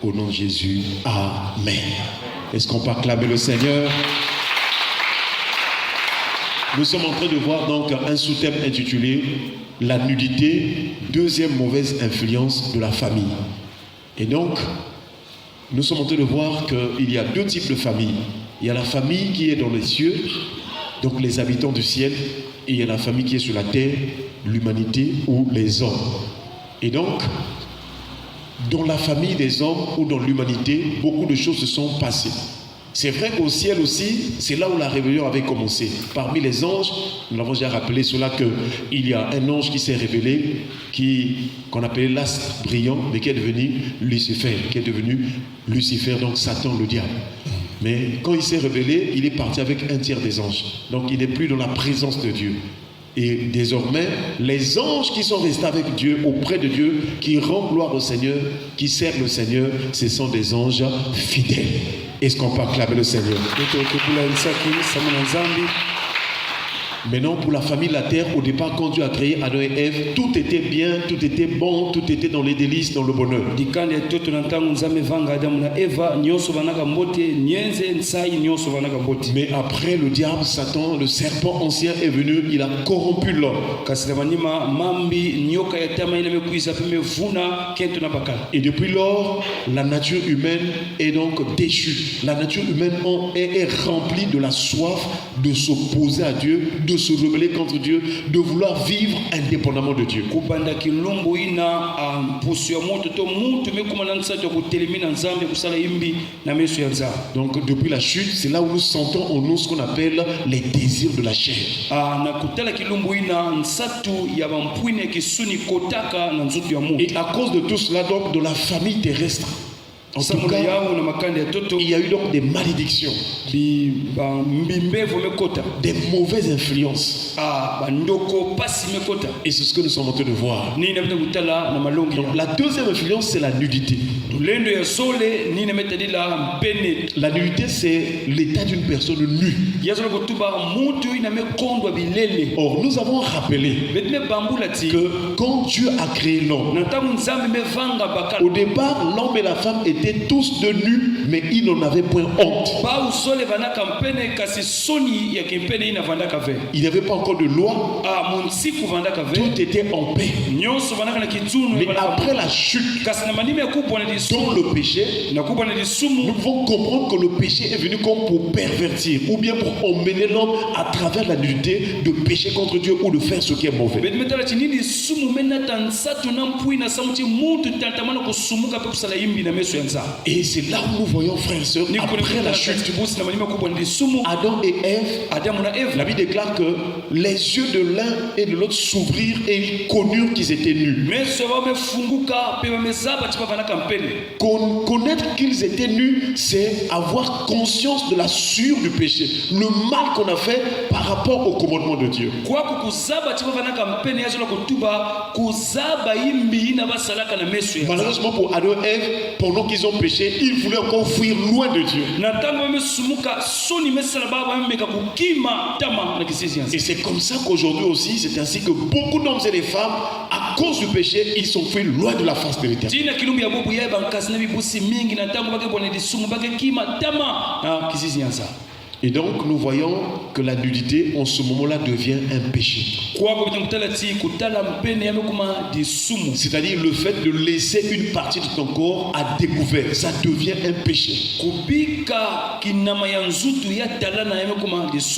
Au nom de Jésus, Amen. Est-ce qu'on peut acclamer le Seigneur? Nous sommes en train de voir donc un sous-thème intitulé « La nudité, deuxième mauvaise influence de la famille ». Et donc, nous sommes en train de voir qu'il y a deux types de familles. Il y a la famille qui est dans les cieux, donc les habitants du ciel, et il y a la famille qui est sur la terre, l'humanité ou les hommes. Et donc, dans la famille des hommes ou dans l'humanité, beaucoup de choses se sont passées. C'est vrai qu'au ciel aussi, c'est là où la rébellion avait commencé. Parmi les anges, nous l'avons déjà rappelé cela, qu'il y a un ange qui s'est révélé, qu'on appelait l'astre brillant, mais qui est devenu Lucifer, donc Satan, le diable. Mais quand il s'est révélé, il est parti avec un tiers des anges. Donc il n'est plus dans la présence de Dieu. Et désormais, les anges qui sont restés avec Dieu, auprès de Dieu, qui rendent gloire au Seigneur, qui servent le Seigneur, ce sont des anges fidèles. Est-ce qu'on peut acclamer le Seigneur? Maintenant, pour la famille de la terre, au départ, quand Dieu a créé Adam et Ève, tout était bien, tout était bon, tout était dans les délices, dans le bonheur. Mais après, le diable, Satan, le serpent ancien est venu, il a corrompu l'homme. Et depuis lors, la nature humaine est donc déchue. La nature humaine est remplie de la soif de s'opposer à Dieu, de se rebeller contre Dieu, de vouloir vivre indépendamment de Dieu. Donc depuis la chute, c'est là où nous sentons en nous ce qu'on appelle les désirs de la chair. Et à cause de tout cela, donc, de la famille terrestre, en tout cas, il y a eu donc des malédictions, des mauvaises influences. Et c'est ce que nous sommes en train de voir. Donc, la deuxième influence, c'est la nudité. La nudité, c'est l'état d'une personne nue. Or, nous avons rappelé que quand Dieu a créé l'homme, au départ, l'homme et la femme étaient tous de nus, mais ils n'en avaient point honte. Il n'y avait pas encore de loi. Tout était en paix. Mais après la chute, dans le péché, nous devons comprendre que le péché est venu comme pour pervertir, ou bien pour emmener l'homme à travers la nudité de pécher contre Dieu ou de faire ce qui est mauvais. Et c'est là où nous voyons, frères et sœurs, après la chute, Adam et Ève, la Bible déclare que les yeux de l'un et de l'autre s'ouvrirent et ils connurent qu'ils étaient nus. Connaître qu'ils étaient nus, c'est avoir conscience de la souillure du péché, le mal qu'on a fait par rapport au commandement de Dieu. Malheureusement pour Adam et Ève, pendant qu'ils ont péché, ils voulaient encore fuir loin de Dieu. Et c'est comme ça qu'aujourd'hui aussi, c'est ainsi que beaucoup d'hommes et de femmes, à cause du péché, ils sont fuis loin de la face de l'Éternel. Et donc nous voyons que la nudité en ce moment-là devient un péché. C'est-à-dire le fait de laisser une partie de ton corps à découvert, ça devient un péché.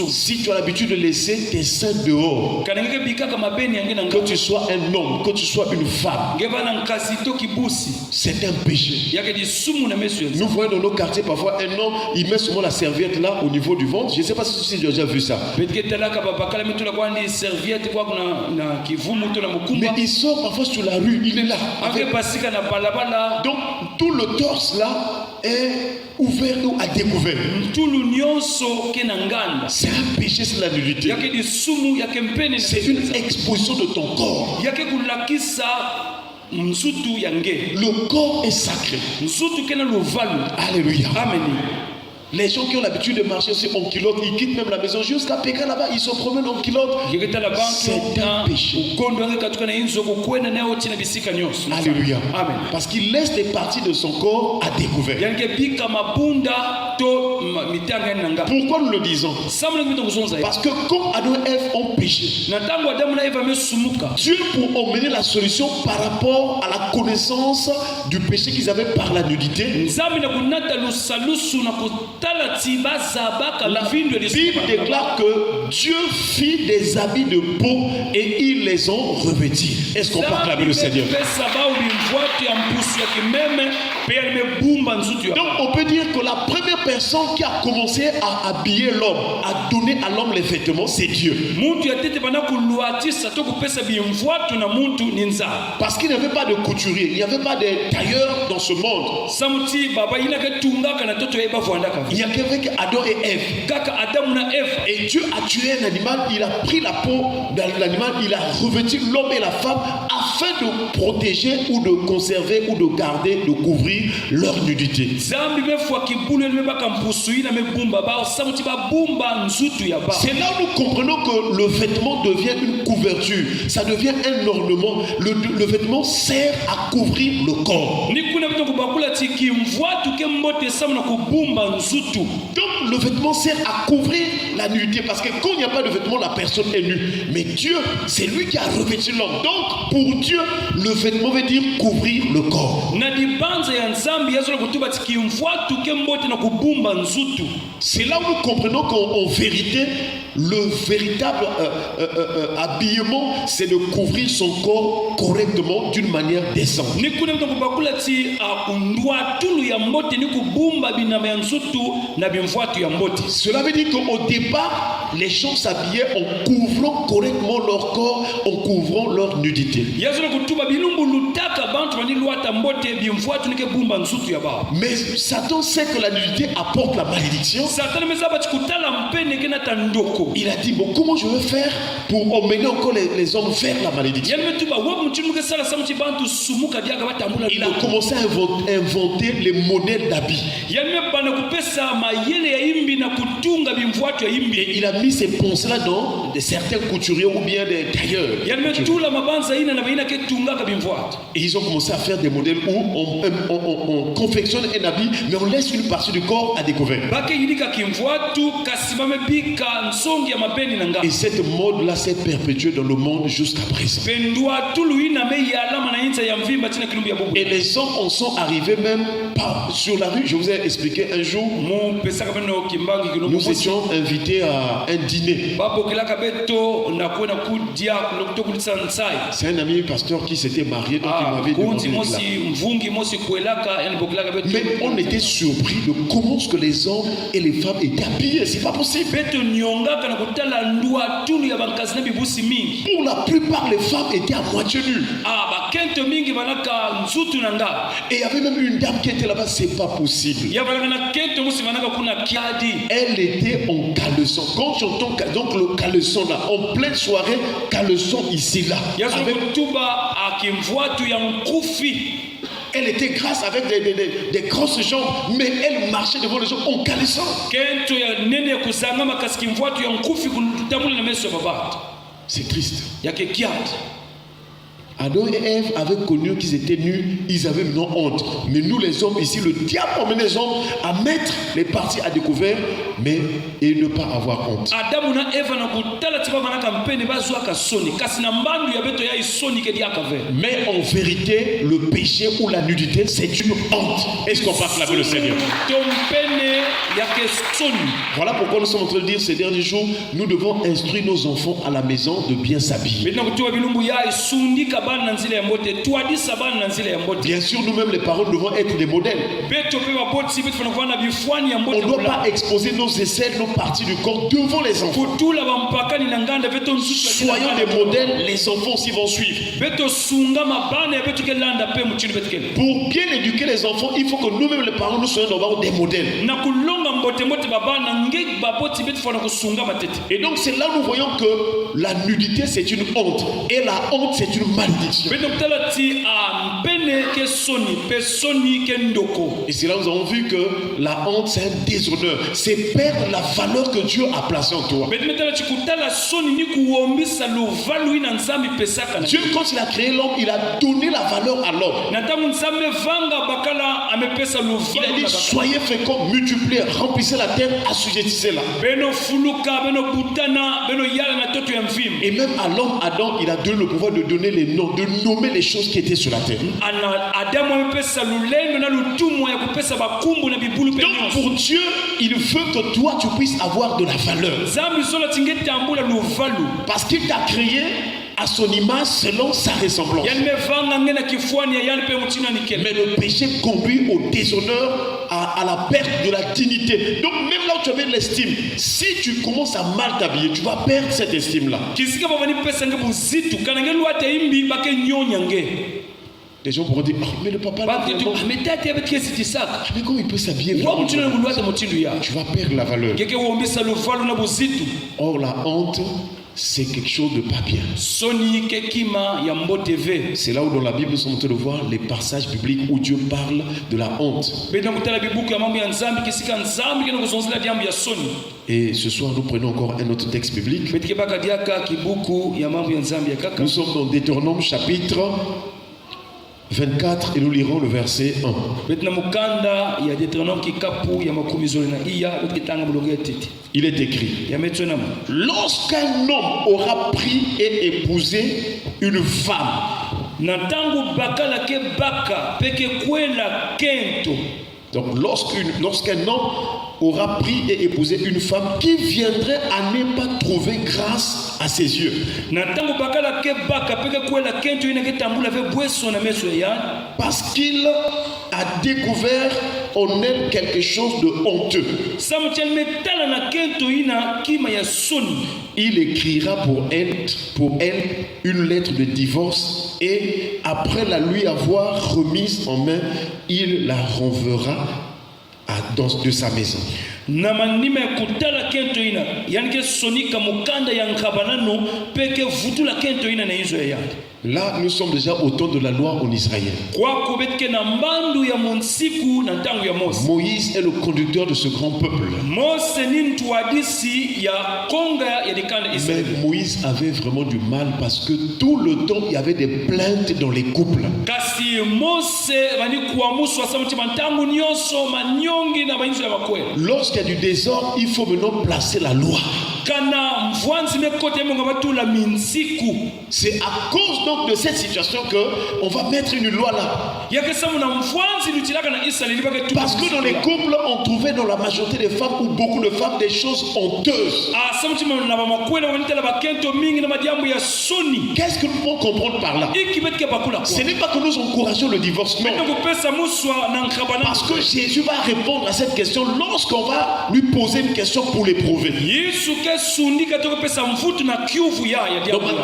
Si tu as l'habitude de laisser tes seins dehors, que tu sois un homme, que tu sois une femme, c'est un péché. Nous voyons dans nos quartiers parfois un homme, il met souvent la serviette là au niveau du ventre. Je ne sais pas si tu as déjà vu ça. Mais il sort parfois sur la rue, il est là. Donc tout le torse là est ouvert ou à découvert. C'est un péché, c'est la nudité. C'est une exposition de ton corps. Le corps est sacré. Alléluia. Amen. Les gens qui ont l'habitude de marcher aussi en culotte, ils quittent même la maison jusqu'à Pékin là-bas, ils se promènent en culotte. C'est un péché. Alléluia. Amen. Parce qu'il laisse des parties de son corps à découvert. Pourquoi nous le disons? Parce que quand Adam et Ève ont péché, Dieu, pour emmener la solution par rapport à la connaissance du péché qu'ils avaient par la nudité, la Bible déclare que Dieu fit des habits de peau et ils les ont revêtis. Est-ce qu'on peut acclamer le Seigneur? Donc on peut dire que la première personne qui a commencé à habiller l'homme, à donner à l'homme les vêtements, c'est Dieu. Parce qu'il n'y avait pas de couturier, il n'y avait pas de tailleur dans ce monde. Il n'y avait qu'Adam et Ève. Et Dieu a tué un animal, il a pris la peau de l'animal, il a revêtu l'homme et la femme afin de protéger ou de conserver ou de garder, de couvrir leur nudité. C'est là où nous comprenons que le vêtement devient une couverture, ça devient un ornement. Le vêtement sert à couvrir le corps. Donc le vêtement sert à couvrir la nudité, parce que quand il n'y a pas de vêtement, la personne est nue. Mais Dieu, c'est lui qui a revêtu l'homme. Donc pour Dieu, le vêtement veut dire couvrir le corps. C'est là où nous comprenons qu'en vérité, le véritable habillement, c'est de couvrir son corps correctement d'une manière décente. Cela veut dire qu'au départ, les gens s'habillaient en couvrant correctement leur corps, en couvrant leur nudité. Mais Satan sait que la nudité apporte la malédiction. Il a dit, bon, comment je vais faire pour emmener encore les hommes vers la malédiction? Il a commencé à inventer les modèles d'habits. Et il a mis ces ponces-là dans certains couturiers ou bien des tailleurs. Et ils ont commencé à faire des modèles où on confectionne un habit, mais on laisse une partie du corps à découvert. Et cette mode-là s'est perpétuée dans le monde jusqu'à présent. Et les hommes en sont arrivés même sur la rue. Je vous ai expliqué un jour, nous étions invités à un dîner. C'est un ami pasteur qui s'était marié, donc il m'avait demandé. Mais on était surpris de comment ce que les hommes et les femmes étaient habillés. C'est pas possible. Pour la plupart, les femmes étaient à moitié nues. Et il y avait même une dame qui était là-bas. C'est pas possible. Elle était en caleçon. Quand j'entends donc le caleçon là, en pleine soirée, caleçon ici là. Elle était grasse avec des grosses jambes, mais elle marchait devant les gens en caleçon. C'est triste. Adam et Ève avaient connu qu'ils étaient nus, ils avaient non honte. Mais nous les hommes ici, le diable emmène les hommes à mettre les parties à découvert, mais et ne pas avoir honte. Mais en vérité, le péché ou la nudité, c'est une honte. Est-ce qu'on peut acclamer le Seigneur? Voilà pourquoi nous sommes en train de dire ces derniers jours, nous devons instruire nos enfants à la maison de bien s'habiller. Bien sûr, nous-mêmes les parents devons être des modèles. On ne doit pas exposer nos aisselles, nos parties du corps devant les enfants. Soyons des modèles, les enfants aussi vont suivre. Pour bien éduquer les enfants, il faut que nous-mêmes les parents, nous soyons d'abord des modèles. Et donc c'est là où nous voyons que la nudité c'est une honte et la honte c'est une malédiction. Et c'est là où nous avons vu que la honte c'est un déshonneur, c'est perdre la valeur que Dieu a placée en toi. Dieu, quand il a créé l'homme, il a donné la valeur à l'homme. Il a dit soyez féconds, multipliez, remplissez la terre, assujettissez-la. Et même à l'homme Adam, il a donné le pouvoir de donner les noms, de nommer les choses qui étaient sur la terre. Donc pour Dieu, il veut que toi tu puisses avoir de la valeur. Parce qu'il t'a créé à son image selon sa ressemblance. Mais le péché conduit au déshonneur, à la perte de la dignité. Donc même là où tu avais de l'estime, si tu commences à mal t'habiller, tu vas perdre cette estime-là. Les gens pourront dire, oh, mais le papa mais comment il peut s'habiller vraiment? Tu vas perdre la valeur. Or la honte, c'est quelque chose de pas bien. C'est là où dans la Bible nous sommes en train de voir les passages bibliques où Dieu parle de la honte. Et ce soir nous prenons encore un autre texte biblique. Nous sommes dans Deutéronome chapitre 24 et nous lirons le verset 1. Il est écrit: lorsqu'un homme aura pris et épousé une femme, donc lorsqu'un homme aura pris et épousé une femme qui viendrait à ne pas trouver grâce à ses yeux, parce qu'il a découvert en elle quelque chose de honteux, il écrira pour elle une lettre de divorce, et après la lui avoir remise en main, il la renverra de sa maison. Là, nous sommes déjà au temps de la loi en Israël. Moïse est le conducteur de ce grand peuple. Mais Moïse avait vraiment du mal parce que tout le temps, il y avait des plaintes dans les couples. Lorsqu'il y a du désordre, il faut maintenant placer la loi. C'est à cause donc de cette situation qu'on va mettre une loi là. Parce que dans les couples, on trouvait dans la majorité des femmes ou beaucoup de femmes des choses honteuses. Qu'est-ce que nous pouvons comprendre par là? Ce n'est pas que nous encourageons le divorce, non. Parce que Jésus va répondre à cette question lorsqu'on va lui poser une question pour l'éprouver.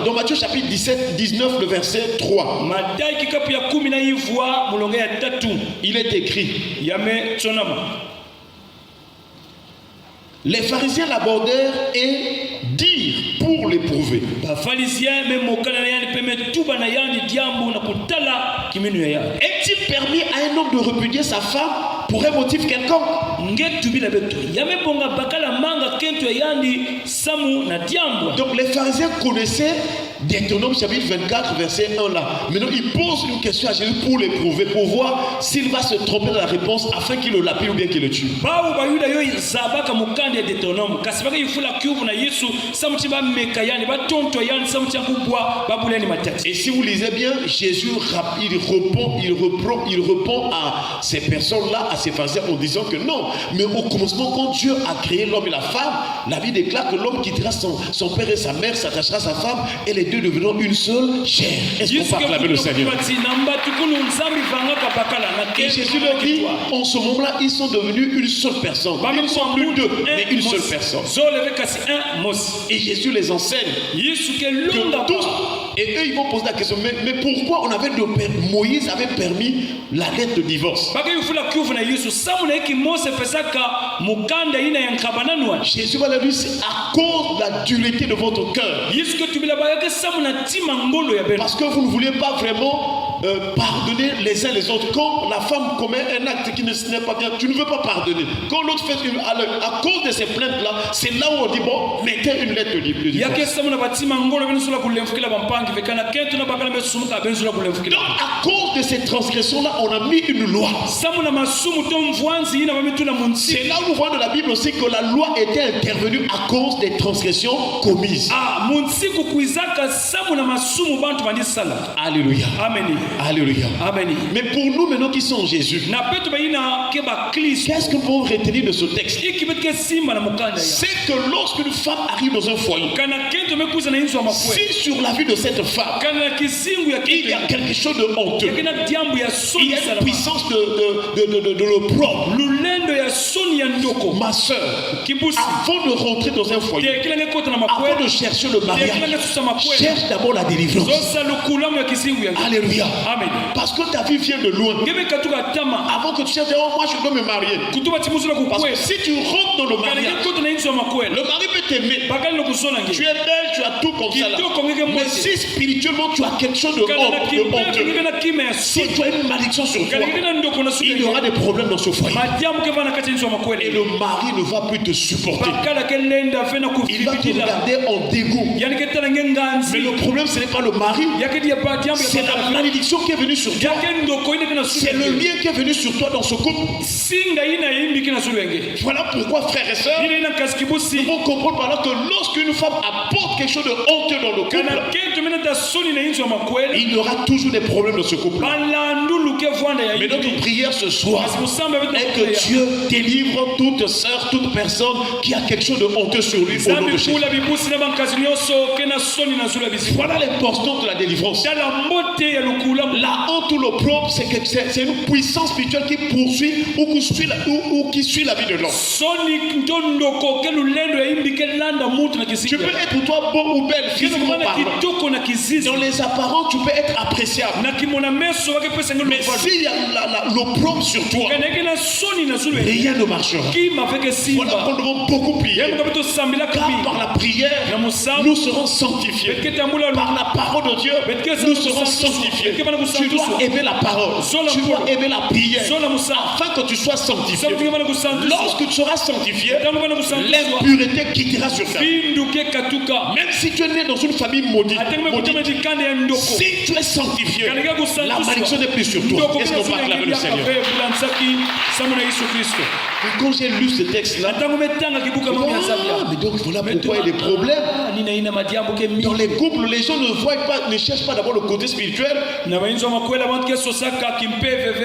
Dans Matthieu chapitre 19, le verset 3, il est écrit: les pharisiens l'abordèrent et dirent pour l'éprouver: est-il permis à un homme de répudier sa femme pour un motif quelconque? Donc les pharisiens connaissaient Deutéronome chapitre 24 verset 1 là. Maintenant ils posent une question à Jésus pour l'éprouver, pour voir s'il va se tromper dans la réponse afin qu'il le lapide ou bien qu'il le tue. Et si vous lisez bien, Jésus il répond à ces personnes-là, à ces pharisiens, en disant que non, mais au commencement, quand Dieu a créé l'homme et la femme, la Bible déclare que l'homme quittera son père et sa mère, s'attachera à sa femme, et les deux deviendront une seule chair. Est-ce qu'on peut acclamer le Seigneur? Et Jésus leur dit, en ce moment-là, ils sont devenus une seule personne. Ils ne sont plus deux, mais une seule personne. Et Jésus les enseigne que tous Et eux, ils vont poser la question, mais pourquoi Moïse avait permis la lettre de divorce? Jésus va leur dire, c'est à cause de la dureté de votre cœur. Parce que vous ne voulez pas vraiment pardonner les uns les autres. Quand la femme commet un acte qui n'est pas bien, tu ne veux pas pardonner. Quand l'autre fait à cause de ces plaintes-là, c'est là où on dit, bon, mettez une lettre de divorce. Donc, à cause de ces transgressions-là, on a mis une loi. C'est là où on voit dans la Bible aussi que la loi était intervenue à cause des transgressions commises. Alléluia. Amen. Alléluia. Amen. Mais pour nous maintenant qui sommes en Jésus, qu'est-ce que nous pouvons retenir de ce texte? C'est que lorsqu'une femme arrive dans un foyer, si sur la vie de cette femme il y a quelque chose de honteux, il y a une puissance de l'opprobre, ma soeur, avant de rentrer dans un foyer, avant de chercher le mariage, cherche d'abord la délivrance. Alléluia. Amen. Parce que ta vie vient de loin. Avant que tu cherches, oh, moi je dois me marier. Parce que si tu rentres dans le mariage, le mari peut t'aimer. Tu es belle, tu as tout comme ça là. Mais si spirituellement tu as quelque chose de honteux, si tu as une malédiction sur toi, il y aura des problèmes dans ce foyer. Et le mari ne va plus te supporter. Il va te regarder en dégoût. Mais le problème, ce n'est pas le mari, c'est la malédiction qui est venue sur toi. C'est le lien qui est venu sur toi dans ce couple. Voilà pourquoi, frères et sœurs, nous devons comprendre par là que lorsqu'une femme apporte quelque chose de honteux dans le couple, il y aura toujours des problèmes dans ce couple. Mais notre prière ce soir est que Dieu délivre toute sœur, toute personne qui a quelque chose de honteux sur lui au nom de Jésus. Voilà l'importance de la délivrance. La honte ou l'opprobre, c'est une puissance spirituelle qui poursuit ou qui suit la vie de l'homme. Tu peux être toi beau ou belle physiquement parlant. Dans les apparences, tu peux être appréciable. Mais s'il y a l'opprobre sur toi, rien ne marchera. Voilà qu'on devons beaucoup prier. Car par la prière, nous serons sanctifiés. Par la parole de Dieu, nous serons sanctifiés. Tu dois aimer la parole. Tu dois aimer la prière. Afin que tu sois sanctifié. Lorsque tu seras sanctifié, l'impureté quittera sur ta vie. Même si tu es né dans une famille maudite, si tu es sanctifié, la malédiction n'est plus sur toi. Est-ce qu'on va acclamer le Seigneur? Et quand j'ai lu ce texte-là, mais donc voilà pourquoi il y a des problèmes. Dans les couples, les gens ne cherchent pas d'abord le côté spirituel.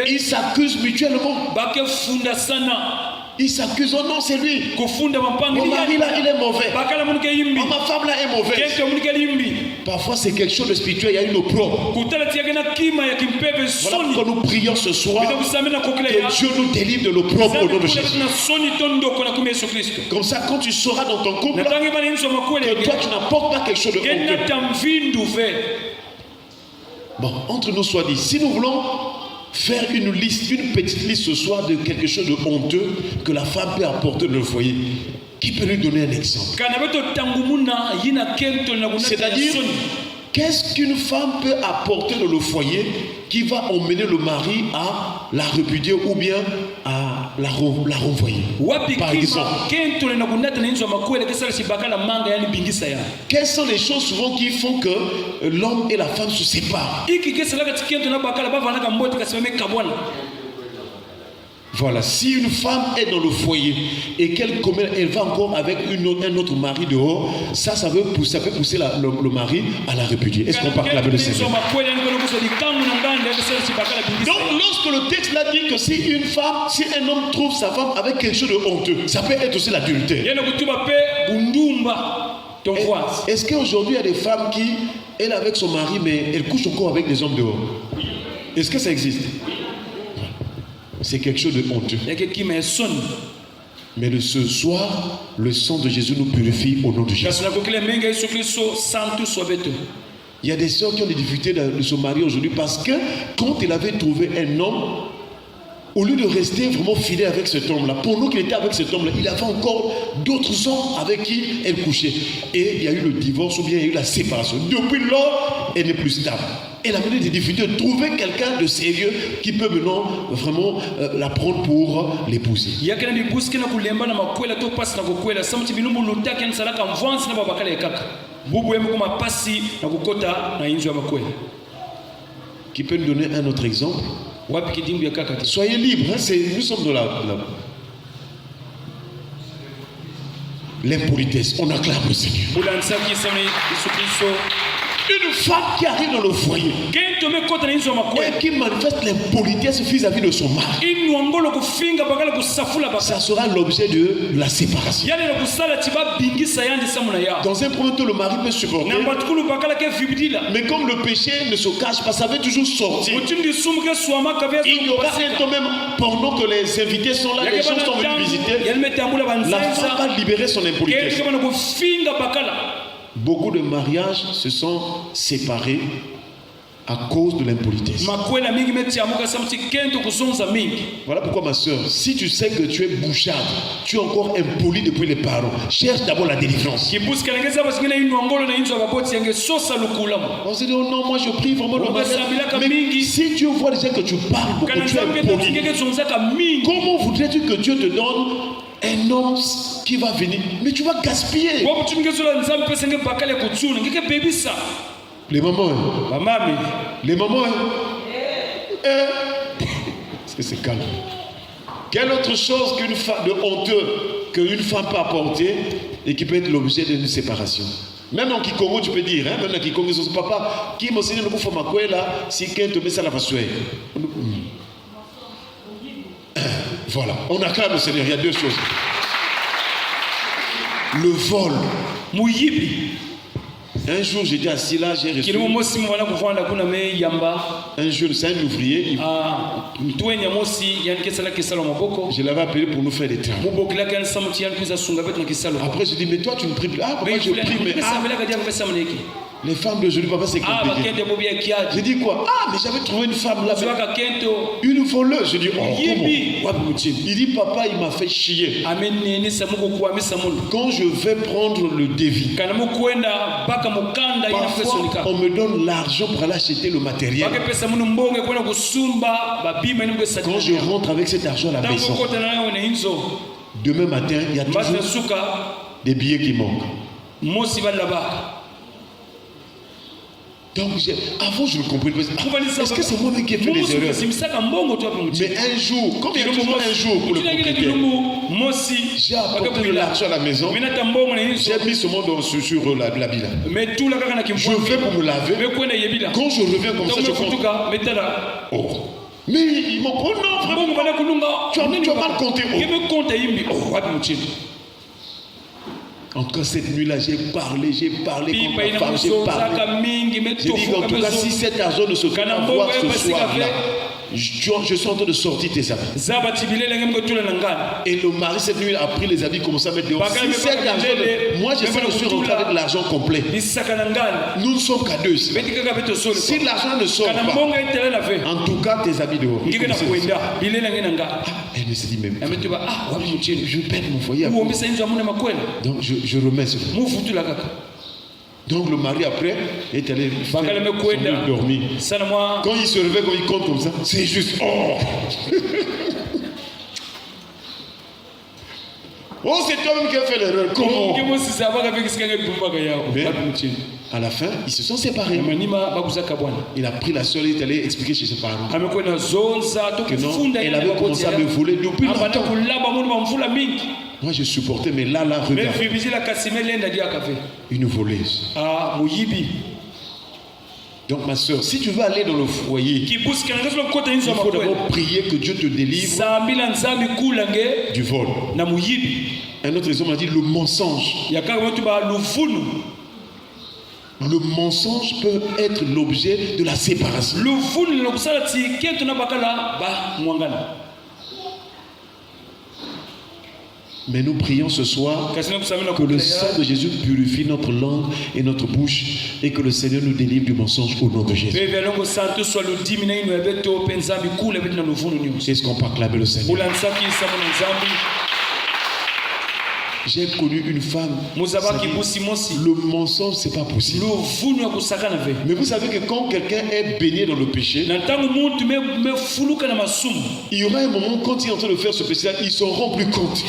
Ils s'accusent mutuellement. Ils s'accusent, oh non, c'est lui. Mon mari là, il est mauvais. Oh, ma femme là est mauvaise. Parfois, c'est quelque chose de spirituel, il y a une opprobre. Voilà pourquoi nous prions ce soir que Dieu nous délivre de l'opprobre au nom de Jésus. Comme ça, quand tu seras dans ton couple, que toi, tu n'apportes pas quelque chose de honteux. Bon, entre nous soit dit, si nous voulons faire une liste, une petite liste ce soir de quelque chose de honteux que la femme peut apporter dans le foyer, qui peut lui donner un exemple? C'est-à-dire, qu'est-ce qu'une femme peut apporter dans le foyer qui va emmener le mari à la répudier ou bien à la renvoyer? Par exemple, quelles sont les choses souvent qui font que l'homme et la femme se séparent? Voilà, si une femme est dans le foyer et elle va encore avec un autre mari dehors, ça peut pousser le mari à la répudier. Est-ce qu'on parle avec le Seigneur? Donc, lorsque le texte là dit que si un homme trouve sa femme avec quelque chose de honteux, ça peut être aussi l'adultère. Est-ce qu'aujourd'hui il y a des femmes qui, elle avec son mari, mais elle couche encore avec des hommes dehors? Est-ce que ça existe? C'est quelque chose de honteux. Mais ce soir, le sang de Jésus nous purifie au nom de Jésus. Il y a des sœurs qui ont des difficultés de se marier aujourd'hui parce que quand elle avait trouvé un homme, au lieu de rester vraiment fidèle avec cet homme-là, pendant qu'il était avec cet homme-là, il avait encore d'autres hommes avec qui elle couchait. Et il y a eu le divorce ou bien il y a eu la séparation. Depuis lors, elle n'est plus stable. Elle a mené des difficultés de trouver quelqu'un de sérieux qui peut maintenant vraiment la prendre pour l'épouser. Qui peut nous donner un autre exemple? Soyez libres, hein, nous sommes dans l'impolitesse. On acclame le Seigneur. Une femme qui arrive dans le foyer et qui manifeste l'impolitesse vis-à-vis de son mari, ça sera l'objet de la séparation. Dans un premier temps, le mari peut supporter, mais comme le péché ne se cache pas, ça veut toujours sortir. Il y aura un temps même pendant que les invités sont là, les gens sont venus visiter, la femme va libérer son impolitesse. Beaucoup de mariages se sont séparés à cause de l'impolitesse. Voilà pourquoi ma soeur, si tu sais que tu es bouchard, tu es encore impoli depuis les parents, cherche d'abord la délivrance. On se dit oh non, moi je prie vraiment le mariage. Mais si Dieu voit déjà que tu parles beaucoup, tu es impoli, comment voudrais-tu que Dieu te donne un homme qui va venir? Mais tu vas gaspiller. Les mamans, les mamans, est-ce que c'est calme? Quelle autre chose qu'une femme de honteux qu'une femme peut apporter et qui peut être l'objet d'une séparation? Même en Kikongo, tu peux dire, hein, même en Kikongo, son papa, qui m'a enseigné le coup de là, si quelqu'un te met ça la façon. Voilà, on acclame le Seigneur. Il y a deux choses. Le vol. Un jour, j'étais assis là, j'ai reçu. Un jour, c'est un ouvrier. Je l'avais appelé pour nous faire des travaux. Après, je dis, mais toi, tu ne pries plus. Ah, pourquoi je prie, mais les femmes d'aujourd'hui, papa, c'est compliqué. J'ai dit quoi? Ah, mais j'avais trouvé une femme là. Une voleuse. Je dis, oh, comment? Il dit, papa, il m'a fait chier. Quand je vais prendre le devis, parfois, on me donne l'argent pour aller acheter le matériel. Quand je rentre avec cet argent à la maison, demain matin, il y a toujours des billets qui manquent. Donc, avant, je ne comprenais pas. Est-ce que c'est moi qui ai fait des erreurs? Mais un jour, comme il y a toujours un jour pour le propriétaire, j'ai apporté de l'argent à la maison, j'ai mis ce monde sur la villa. Je vais pour me laver. Quand je reviens comme ça, je compte. Oh. Mais ils m'ont dit non, vraiment. Tu as mal compté. Oh. En tout cas, cette nuit-là, j'ai parlé contre ma femme, j'ai parlé. J'ai dit qu'en tout cas, si cet argent ne se trouve pas voir ce soir-là, je suis en train de sortir tes habits. Et le mari, cette nuit, a pris les habits, commencé à mettre dehors. Si cet argent, moi, je sais que je suis rentré avec l'argent complet. Nous ne sommes qu'à deux. Si l'argent ne sort pas, en tout cas, tes habits dehors. Elle me s'est dit, même, je perds mon foyer. Donc, je remets ce. Donc le mari après est allé dormir. Quand il se réveille, quand il compte comme ça, c'est juste oh. Oh, c'est toi-même qui a fait l'erreur. Comment? Mais à la fin, ils se sont séparés. Il a pris la soeur et il est allé expliquer chez ses parents que non, elle avait commencé à me voler depuis longtemps. Moi je supportais, mais là, regarde. Une voleuse. Donc ma soeur, si tu veux aller dans le foyer, il faut d'abord prier que Dieu te délivre du vol. Un autre exemple m'a dit le mensonge. Le mensonge peut être l'objet de la séparation. Mais nous prions ce soir que le sang de Jésus purifie notre langue et notre bouche et que le Seigneur nous délivre du mensonge au nom de Jésus. Est-ce qu'on peut acclamer le Seigneur? J'ai connu une femme. Le mensonge, c'est pas possible. Mais vous savez que quand quelqu'un est baigné dans le péché, il y aura un moment quand il est en train de faire ce péché, il ne s'en rend plus compte.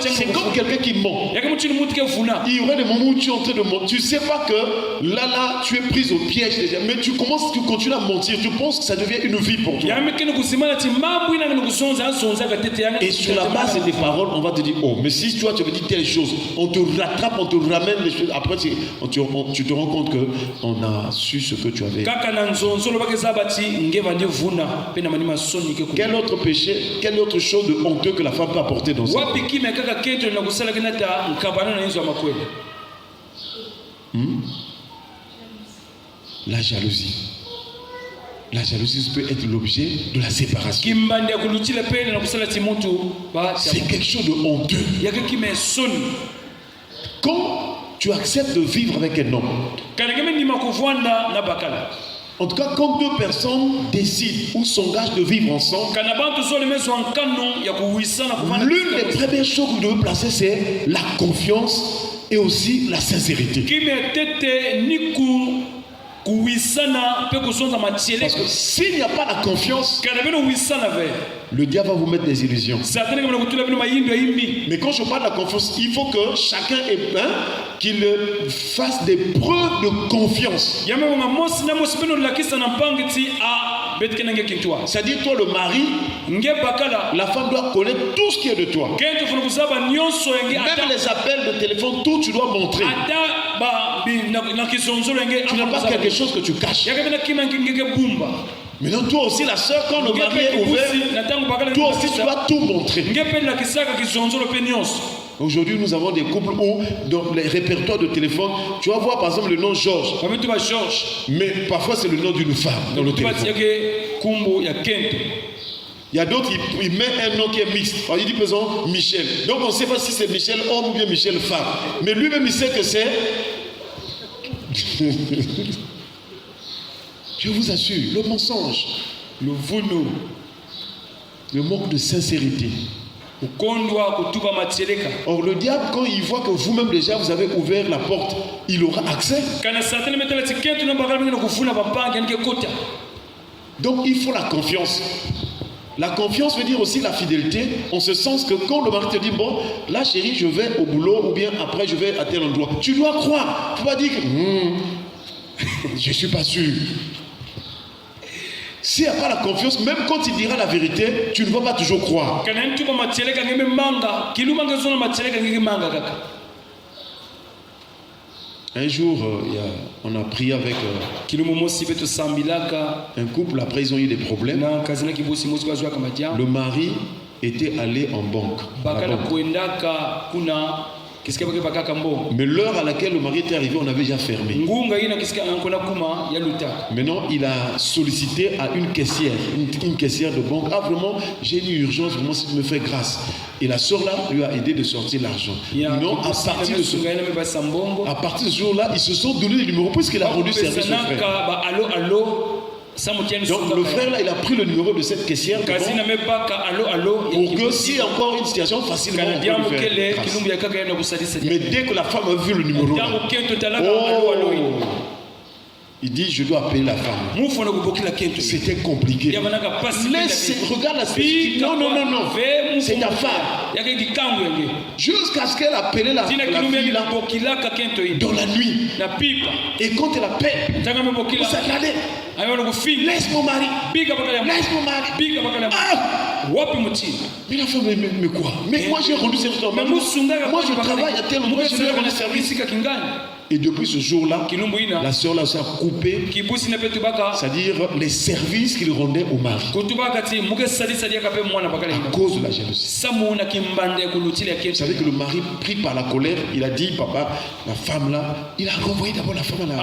C'est comme quelqu'un qui ment. Il y aura des moments où tu es en train de mentir. Tu ne sais pas que là, tu es prise au piège déjà. Mais tu continues à mentir. Tu penses que ça devient une vie pour toi. Et sur la base des paroles, on va te dire, oh, mais si toi tu me dis telle chose, on te rattrape, on te ramène les choses. Après, tu te rends compte qu'on a su ce que tu avais. Quel autre péché, quelle autre chose de honteux que la femme peut apporter dans sa vie? La jalousie. La jalousie peut être l'objet de la séparation. C'est quelque chose de honteux. Quand tu acceptes de vivre avec un homme, en tout cas, quand deux personnes décident ou s'engagent de vivre ensemble, l'une des premières choses que vous devez placer, c'est la confiance et aussi la sincérité. Parce que s'il n'y a pas la confiance, le diable va vous mettre des illusions. Mais quand je parle de la confiance, il faut que chacun qu'il fasse des preuves de confiance. C'est-à-dire, toi le mari, la femme doit connaître tout ce qui est de toi. Même les appels de téléphone, tout tu dois montrer. Tu n'as pas quelque chose que tu caches. Maintenant, toi aussi, la soeur, quand le mari est ouvert, toi aussi, tu dois tout montrer. Aujourd'hui, nous avons des couples où, dans les répertoires de téléphone, tu vas voir par exemple le nom Georges. Mais parfois, c'est le nom d'une femme dans le téléphone. Il y a d'autres, ils mettent un nom qui est mixte. Il dit, par exemple, Michel. Donc, on ne sait pas si c'est Michel homme ou bien Michel femme. Mais lui-même, il sait que c'est... Je vous assure, le mensonge, le vounou, le manque de sincérité. Or, le diable, quand il voit que vous-même déjà vous avez ouvert la porte, il aura accès. Donc, il faut la confiance. La confiance veut dire aussi la fidélité, en ce sens que quand le mari te dit, bon, là chérie, je vais au boulot, ou bien après je vais à tel endroit, tu dois croire. Tu ne peux pas dire que je ne suis pas sûr. S'il n'y a pas la confiance, même quand il dira la vérité, tu ne vas pas toujours croire. Un jour, on a prié avec un couple, après ils ont eu des problèmes. Le mari était allé en banque. Mais l'heure à laquelle le mari était arrivé, on avait déjà fermé. Maintenant, il a sollicité à une caissière de banque. Ah vraiment, j'ai une urgence, vraiment, si tu me fais grâce. Et la soeur là lui a aidé de sortir l'argent. Non, à partir de ce jour-là, ils se sont donné le numéro puisqu'il a rendu service au frère. Donc le frère là, il a pris le numéro de cette caissière pour que s'il y a encore une situation facilement on peut lui faire grâce. Mais dès que la femme a vu le numéro là, il dit je dois appeler la femme. C'était compliqué. Regarde la situation. Non, c'est ta femme. Jusqu'à ce qu'elle appelle la fille là, dans la nuit. Et quand elle appelle, vous allez, laisse mon mari. Mais la femme, mais quoi? Mais moi j'ai rendu service. Moi je travaille à tel endroit, je dois rendre service. Et depuis ce jour-là, la sœur là s'est coupée, c'est-à-dire les services qu'il rendait au mari. À cause de la jalousie. Vous savez que le mari, pris par la colère, il a dit, papa, la femme là, il a renvoyé d'abord la femme à la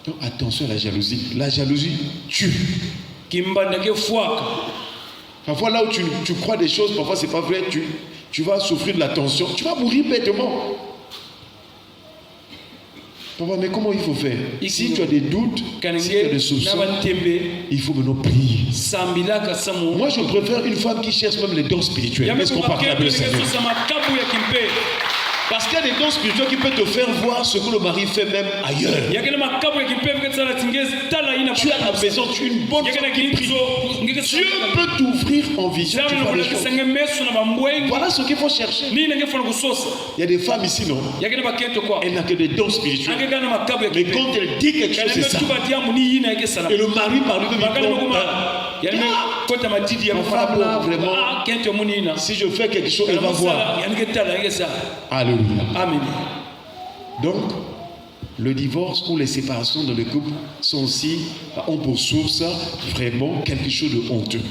donc attention à la jalousie. La jalousie tue. Parfois là où tu crois des choses, parfois c'est pas vrai, tu vas souffrir de la tension, tu vas mourir bêtement. Papa, mais comment il faut faire? Si tu as des doutes, si tu as des soupçons, il faut maintenant prier. Moi, je préfère une femme qui cherche même les dons spirituels. Est-ce qu'on parle de ça? Parce qu'il y a des dons spirituels qui peuvent te faire voir ce que le mari fait même ailleurs. Tu as la maison, tu es une bonne femme qui prie. Dieu peut t'ouvrir en vision. Voilà ce qu'il faut chercher. Il y a des femmes ici, non? Elle n'a que des dons spirituels. Mais quand elle dit quelque chose, c'est ça. Et le mari par lui-même, là, vraiment, si je fais quelque chose, elle va voir. Alléluia. Amen. Donc, le divorce ou les séparations dans le couple sont aussi, ont pour source vraiment quelque chose de honteux.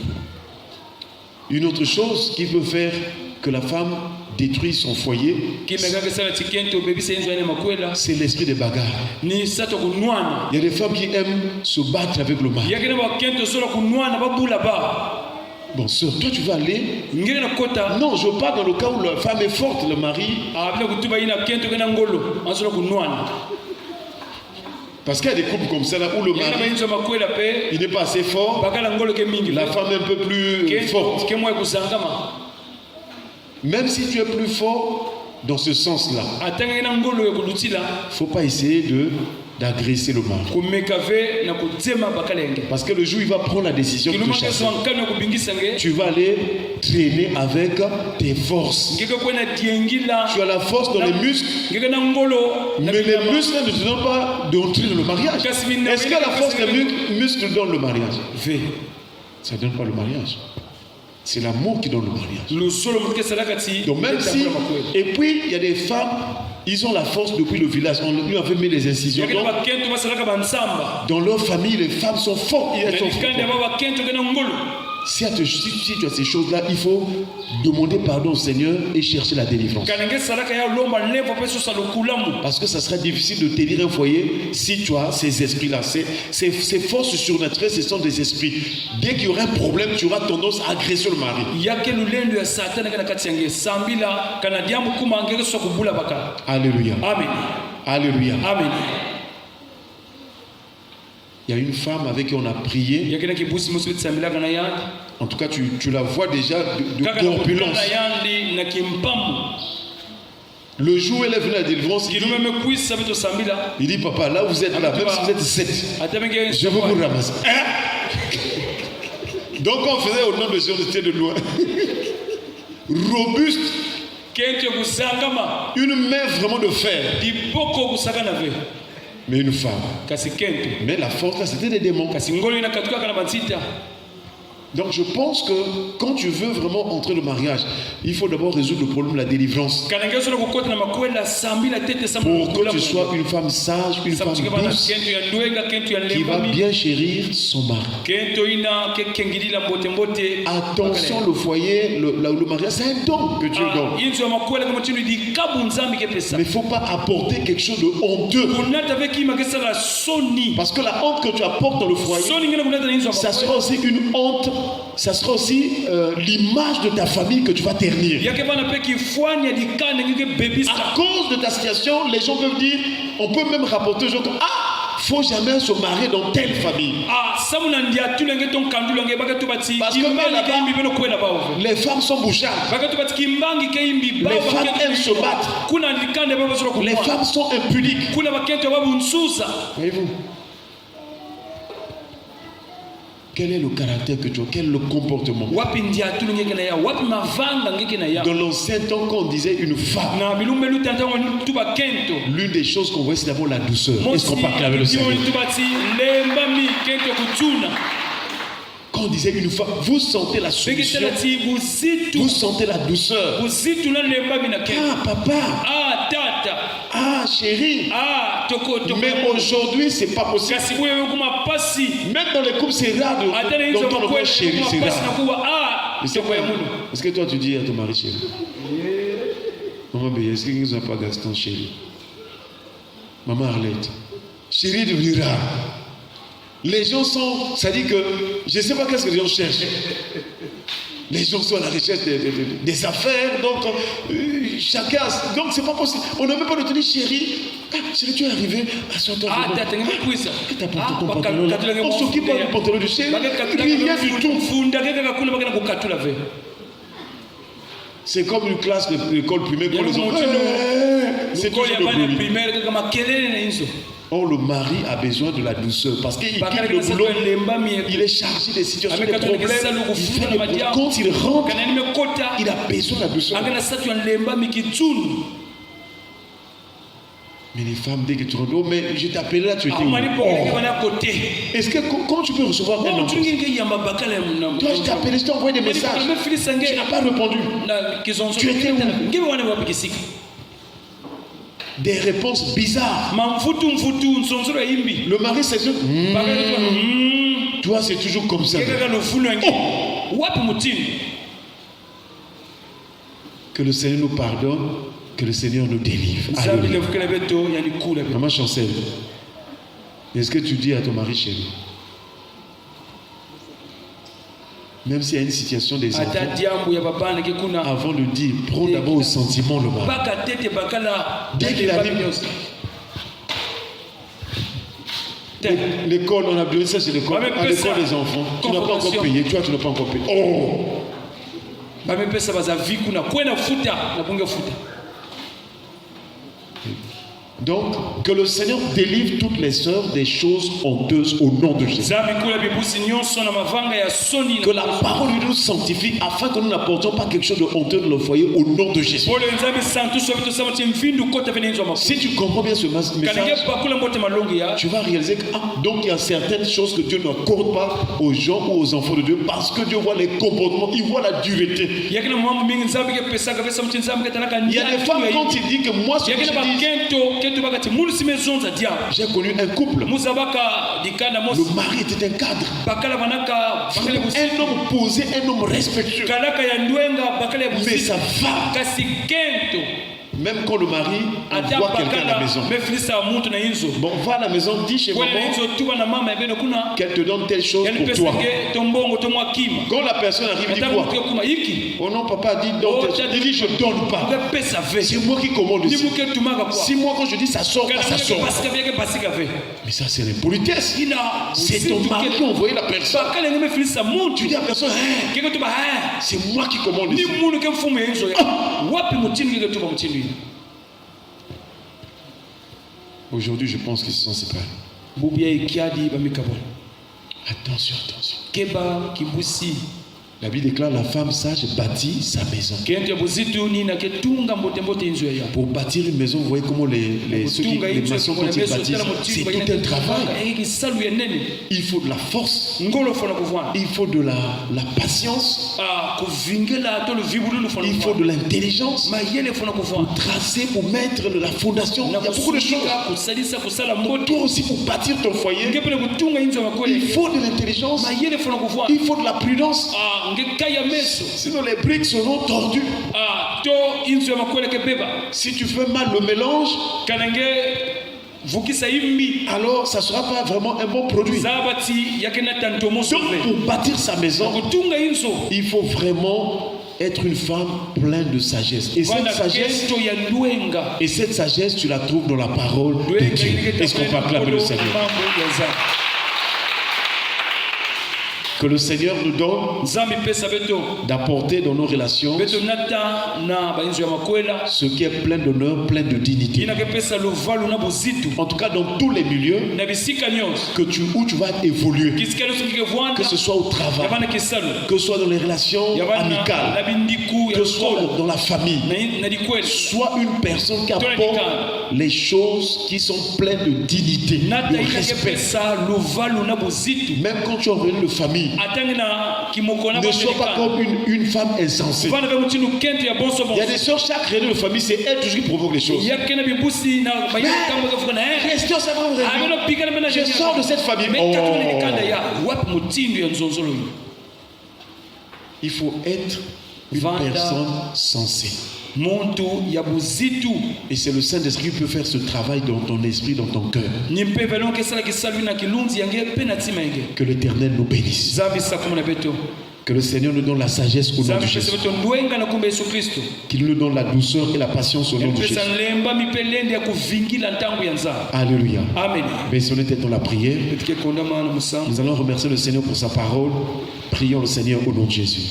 Une autre chose qui peut faire que la femme détruit son foyer, c'est l'esprit de bagarre. Il y a des femmes qui aiment se battre avec le mari. Bon, sœur, toi tu vas aller. Non, je parle dans le cas où la femme est forte, le mari. Parce qu'il y a des couples comme ça là où le mari il n'est pas assez fort, la femme est un peu plus forte. Même si tu es plus fort dans ce sens-là, il ne faut pas essayer d'agresser le mari. Parce que le jour où il va prendre la décision de te chasser, tu vas aller traîner avec tes forces. Tu as la force dans les muscles, mais les muscles ne te donnent pas d'entrer dans le mariage. Est-ce que la force des muscles donne le mariage? Ça ne donne pas le mariage. C'est l'amour qui donne le mariage. Donc même si, et puis il y a des femmes, ils ont la force depuis le village. On lui a fait mis des incisions. Donc, dans leur famille, les femmes sont fortes. Elles sont fortes. Si tu as ces choses-là, il faut demander pardon au Seigneur et chercher la délivrance. Parce que ça sera difficile de tenir un foyer si tu as ces esprits-là. Ces forces surnaturelles, ce sont des esprits. Dès qu'il y aura un problème, tu auras tendance à agresser le mari. Alléluia. Amen. Alléluia. Amen. Il y a une femme avec qui on a prié. En tout cas, tu la vois déjà de corpulence. Le jour où elle est venue à la délivrance, il dit, papa, là vous êtes là, même si vous êtes 7, je vais vous ramasser. Donc on faisait au nom de Dieu, on était de loin. Robuste. Une main vraiment de fer. Mais une femme. Mais la force là, c'était des démons. Donc je pense que quand tu veux vraiment entrer dans le mariage, il faut d'abord résoudre le problème de la délivrance. Pour que tu sois une femme sage, une femme douce, qui va bien chérir son mari. Attention, le foyer, le mariage, c'est un don que Dieu donne. Mais il ne faut pas apporter quelque chose de honteux. Parce que la honte que tu apportes dans le foyer, ça sera aussi une honte. Ça sera aussi l'image de ta famille que tu vas ternir. À cause de ta situation, les gens peuvent dire, on peut même rapporter aux gens, faut jamais se marier dans telle famille. Parce que là-bas, les femmes sont bouchardes. Les femmes aiment se battre. Les femmes sont impudiques. Voyez-vous? Quel est le caractère que tu as? Quel est le comportement? Dans l'ancien temps, quand on disait une femme, l'une des choses qu'on voit, c'est d'abord la douceur. Est-ce qu'on parle avec le Seigneur? Quand on disait une femme, vous sentez la soumission, vous sentez la douceur. Ah, papa. Ah, chérie. Mais aujourd'hui, c'est pas possible. Même dans les couples, c'est rare d'entendre le mot chérie, c'est rare. Est-ce que toi, tu dis à ton mari chérie? Maman Béa, est-ce qu'il n'y a pas Gaston chérie? Maman Arlette, chérie est devenu rare. Les gens sont, ça dit que, je ne sais pas qu'est-ce que les gens cherchent. Les gens sont à la recherche des affaires, donc chacun, donc c'est pas possible. On n'a même pas de tenir chérie. Ah, chérie, tu es arrivé, assois-toi. Ah, t'as ton pantalon là. On s'occupe pas du pantalon de chérie. Rien du tout. C'est comme une classe de l'école primaire quand les enfants. C'est toujours le bruit. Or, le mari a besoin de la douceur parce qu'il quitte le boulot, il est chargé des situations, des problèmes, il fait le boulot. Quand il rentre, il a besoin de la douceur. Mais les femmes, dès que tu rentres, oh, mais je t'appelais là, tu étais où? Est-ce que, comment tu peux recevoir un homme? Toi, je t'appelais, je t'ai envoyé des messages. Tu n'as pas répondu. Tu étais où? Des réponses bizarres. Le mari c'est sûr. Toi c'est toujours comme ça. Oh. Que le Seigneur nous pardonne, que le Seigneur nous délivre. Maman Chancel, est-ce que tu dis à ton mari chéri, même s'il y a une situation des enfants, avant de dire, prends d'abord au sentiment le mari. Dès qu'il arrive, l'école, on a besoin, ça c'est l'école. À l'école des enfants, tu n'as pas encore payé, toi tu n'as pas encore payé. Oh! Donc, que le Seigneur délivre toutes les sœurs des choses honteuses au nom de Jésus. Que la parole de Dieu nous sanctifie afin que nous n'apportons pas quelque chose de honteux dans le foyer au nom de Jésus. Si tu comprends bien ce message, tu vas réaliser que donc il y a certaines choses que Dieu n'accorde pas aux gens ou aux enfants de Dieu parce que Dieu voit les comportements, il voit la dureté. Il y a des femmes quand il dit que moi ce que je dis, j'ai connu un couple. Le mari était un cadre. Un homme posé, un homme respectueux. Mais sa femme, même quand le mari envoie quelqu'un à la maison, bon, va à la maison, dis chez maman qu'elle te donne telle chose pour toi. Quand la personne arrive, dit quoi? Oh non, papa, dit donc, il dit je donne pas. C'est moi qui commande ici. Si moi quand je dis ça sort, ça sort. Mais ça c'est l'impolitesse. C'est ton mari qui a envoyé la personne. Tu dis à la personne, c'est moi qui commande ici. Aujourd'hui, je pense qu'ils se sont séparés. Attention, attention. La Bible déclare la femme sage bâtit sa maison. Pour bâtir une maison, vous voyez comment les maçons quand ils bâtissent, c'est tout un travail. Il faut de la force. Il faut de la patience. Il faut de l'intelligence. Pour tracer, pour mettre la fondation. Il y a beaucoup de choses. Toi aussi, pour bâtir ton foyer, il faut de l'intelligence. Il faut de la prudence. Sinon les briques seront tordues. Si tu fais mal le mélange, alors ça ne sera pas vraiment un bon produit. Donc pour bâtir sa maison, il faut vraiment être une femme pleine de sagesse. Et cette sagesse, tu la trouves dans la parole de Dieu. Est-ce qu'on peut acclamer le Seigneur? Que le Seigneur nous donne d'apporter dans nos relations ce qui est plein d'honneur, plein de dignité. En tout cas, dans tous les milieux où tu vas évoluer, que ce soit au travail, que ce soit dans les relations amicales, que ce soit dans la famille, sois une personne qui apporte les choses qui sont pleines de dignité, de respect. Même quand tu es en réunion de famille, ne sois pas comme une femme insensée. Il y a des sœurs, chaque réunion de famille, c'est elle toujours qui provoque les choses. Je sors de cette famille. Il faut être une personne sensée. Et c'est le Saint-Esprit qui peut faire ce travail dans ton esprit, dans ton cœur. Que l'Éternel nous bénisse. Que le Seigneur nous donne la sagesse au nom de Jésus. Qu'il nous donne la douceur et la patience au nom de Jésus. Alléluia. Amen. Mais si on était dans la prière, nous allons remercier le Seigneur pour sa parole. Prions le Seigneur au nom de Jésus.